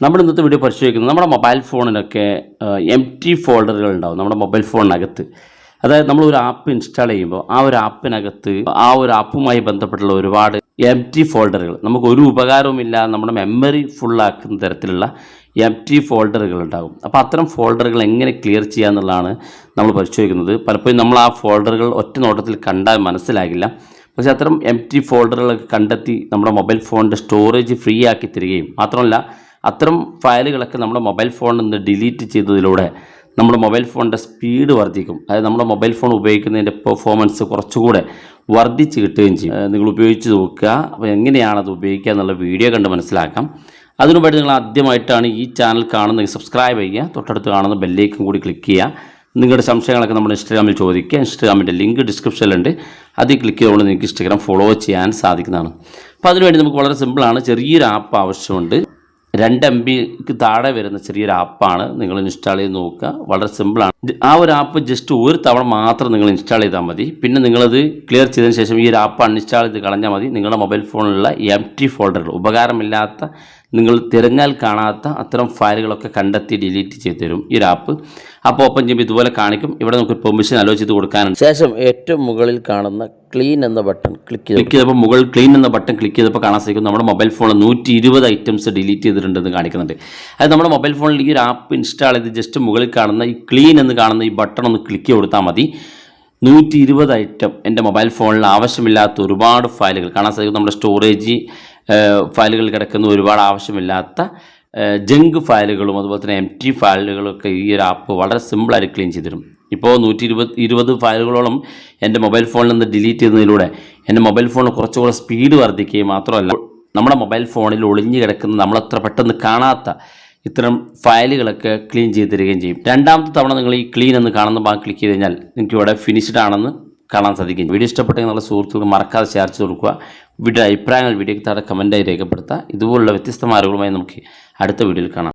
നമ്മൾ ഇന്നത്തെ വീഡിയോ പരിശോധിക്കുന്നത് നമ്മുടെ മൊബൈൽ ഫോണിലൊക്കെ എം ടി ഫോൾഡറുകൾ ഉണ്ടാവും നമ്മുടെ മൊബൈൽ ഫോണിനകത്ത്. അതായത് നമ്മൾ ഒരു ആപ്പ് ഇൻസ്റ്റാൾ ചെയ്യുമ്പോൾ ആ ഒരു ആപ്പിനകത്ത് ആ ഒരു ആപ്പുമായി ബന്ധപ്പെട്ടുള്ള ഒരുപാട് എം ടി ഫോൾഡറുകൾ, നമുക്ക് ഒരു ഉപകാരവുമില്ല, നമ്മുടെ മെമ്മറി ഫുള്ളാക്കുന്ന തരത്തിലുള്ള എം ടി ഫോൾഡറുകൾ ഉണ്ടാകും. അപ്പോൾ അത്തരം ഫോൾഡറുകൾ എങ്ങനെ ക്ലിയർ ചെയ്യുക എന്നുള്ളതാണ് നമ്മൾ പരിശോധിക്കുന്നത്. പലപ്പോഴും നമ്മൾ ആ ഫോൾഡറുകൾ ഒറ്റ നോട്ടത്തിൽ കണ്ടാൽ മനസ്സിലാകില്ല. പക്ഷേ അത്തരം എം ടി ഫോൾഡറുകളൊക്കെ കണ്ടെത്തി നമ്മുടെ മൊബൈൽ ഫോണിൻ്റെ സ്റ്റോറേജ് ഫ്രീ ആക്കി തരികയും മാത്രമല്ല അത്തരം ഫയലുകളൊക്കെ നമ്മുടെ മൊബൈൽ ഫോണിൽ നിന്ന് ഡിലീറ്റ് ചെയ്തതിലൂടെ നമ്മുടെ മൊബൈൽ ഫോണിൻ്റെ സ്പീഡ് വർദ്ധിക്കും. അതായത് നമ്മുടെ മൊബൈൽ ഫോൺ ഉപയോഗിക്കുന്നതിൻ്റെ പെർഫോമൻസ് കുറച്ചുകൂടെ വർദ്ധിച്ച് കിട്ടുകയും ചെയ്യും. നിങ്ങൾ ഉപയോഗിച്ച് നോക്കുക. അപ്പോൾ എങ്ങനെയാണത് ഉപയോഗിക്കുക എന്നുള്ള വീഡിയോ കണ്ട് മനസ്സിലാക്കാം. അതിനുവേണ്ടി നിങ്ങൾ ആദ്യമായിട്ടാണ് ഈ ചാനൽ കാണുന്നത് സബ്സ്ക്രൈബ് ചെയ്യുക, തൊട്ടടുത്ത് കാണുന്ന ബെല്ലേക്കും കൂടി ക്ലിക്ക് ചെയ്യുക. നിങ്ങളുടെ സംശയങ്ങളൊക്കെ നമ്മുടെ ഇൻസ്റ്റാഗ്രാമിൽ ചോദിക്കുക. ഇൻസ്റ്റാഗ്രാമിൻ്റെ ലിങ്ക് ഡിസ്ക്രിപ്ഷനിലുണ്ട്. അതിൽ ക്ലിക്ക് ചെയ്തുകൊണ്ട് നിങ്ങൾക്ക് ഇൻസ്റ്റാഗ്രാം ഫോളോ ചെയ്യാൻ സാധിക്കുന്നതാണ്. അപ്പോൾ അതിനുവേണ്ടി നമുക്ക് വളരെ സിമ്പിളാണ്. ചെറിയൊരു ആപ്പ് ആവശ്യമുണ്ട്. 2 MBക്ക് താഴെ വരുന്ന ചെറിയൊരു ആപ്പാണ്. നിങ്ങൾ ഇൻസ്റ്റാൾ ചെയ്ത് നോക്കുക. വളരെ സിമ്പിളാണ്. ആ ഒരു ആപ്പ് ജസ്റ്റ് ഒരു തവണ മാത്രം നിങ്ങൾ ഇൻസ്റ്റാൾ ചെയ്താൽ മതി. പിന്നെ നിങ്ങളത് ക്ലിയർ ചെയ്തതിന് ശേഷം ഈ ഒരു ആപ്പ് അൺഇൻസ്റ്റാൾ ചെയ്ത് കളഞ്ഞാൽ മതി. നിങ്ങളുടെ മൊബൈൽ ഫോണിലുള്ള എം ടി ഫോൾഡറുകൾ, ഉപകാരമില്ലാത്ത, നിങ്ങൾ തിരഞ്ഞാൽ കാണാത്ത അത്തരം ഫയലുകളൊക്കെ കണ്ടെത്തി ഡിലീറ്റ് ചെയ്ത് തരും ഈ ഒരു ആപ്പ്. അപ്പോൾ ഓപ്പൺ ചെയ്യുമ്പോൾ ഇതുപോലെ കാണിക്കും. ഇവിടെ നമുക്ക് പെർമിഷൻ അലോ ചെയ്ത് കൊടുക്കാനുണ്ട്. ശേഷം ഏറ്റവും മുകളിൽ കാണുന്ന ക്ലീൻ എന്ന ബട്ടൺ ക്ലിക്ക് ചെയ്തപ്പോൾ മുകളിൽ ക്ലീൻ എന്ന ബട്ടൺ ക്ലിക്ക് ചെയ്തപ്പോൾ കാണാൻ സാധിക്കും നമ്മുടെ മൊബൈൽ ഫോണിൽ 120 ഐറ്റംസ് ഡിലീറ്റ് ചെയ്തിട്ടുണ്ടെന്ന് കാണിക്കുന്നുണ്ട്. അത് നമ്മുടെ മൊബൈൽ ഫോണിൽ ഈ ഒരു ആപ്പ് ഇൻസ്റ്റാൾ ചെയ്ത് ജസ്റ്റ് മുകളിൽ കാണുന്ന ഈ ക്ലീൻ എന്ന് കാണുന്ന ഈ ബട്ടൺ ഒന്ന് ക്ലിക്ക് കൊടുത്താൽ മതി. 120 ഐറ്റം എൻ്റെ മൊബൈൽ ഫോണിൽ ആവശ്യമില്ലാത്ത ഒരുപാട് ഫയലുകൾ കാണാൻ സാധിക്കും. നമ്മുടെ സ്റ്റോറേജ് ഫയലുകൾ കിടക്കുന്ന ഒരുപാട് ആവശ്യമില്ലാത്ത ജങ്ക് ഫയലുകളും അതുപോലെ തന്നെ എം ടി ഫയലുകളൊക്കെ ഈ ഒരു ആപ്പ് വളരെ സിമ്പിളായിട്ട് ക്ലീൻ ചെയ്ത് തരും. ഇപ്പോൾ 120 ഫയലുകളോളം എൻ്റെ മൊബൈൽ ഫോണിൽ നിന്ന് ഡിലീറ്റ് ചെയ്യുന്നതിലൂടെ എൻ്റെ മൊബൈൽ ഫോണിൽ കുറച്ചുകൂടെ സ്പീഡ് വർദ്ധിക്കുകയും മാത്രമല്ല നമ്മുടെ മൊബൈൽ ഫോണിൽ ഒളിഞ്ഞു കിടക്കുന്ന നമ്മളത്ര പെട്ടെന്ന് കാണാത്ത ഇത്തരം ഫയലുകളൊക്കെ ക്ലീൻ ചെയ്ത് തരികയും ചെയ്യും. രണ്ടാമത്തെ തവണ നിങ്ങൾ ഈ ക്ലീൻ എന്ന് കാണുന്ന ഭാഗം ക്ലിക്ക് ചെയ്ത് കഴിഞ്ഞാൽ നിങ്ങൾക്ക് ഇവിടെ ഫിനിഷ്ഡ് ആണെന്ന് കാണാൻ സാധിക്കും. വീഡിയോ ഇഷ്ടപ്പെട്ടെങ്കിൽ നമ്മുടെ സുഹൃത്തുക്കൾ മറക്കാതെ ഷെയർ ചെയ്ത് കൊടുക്കുക. വീഡിയോ അഭിപ്രായങ്ങൾ വീഡിയോയ്ക്ക് താഴെ കമൻറ്റായി രേഖപ്പെടുത്തുക. ഇതുപോലുള്ള വ്യത്യസ്തമായ അറിവുകളുമായി നമുക്ക് അടുത്ത വീഡിയോയിൽ കാണാം.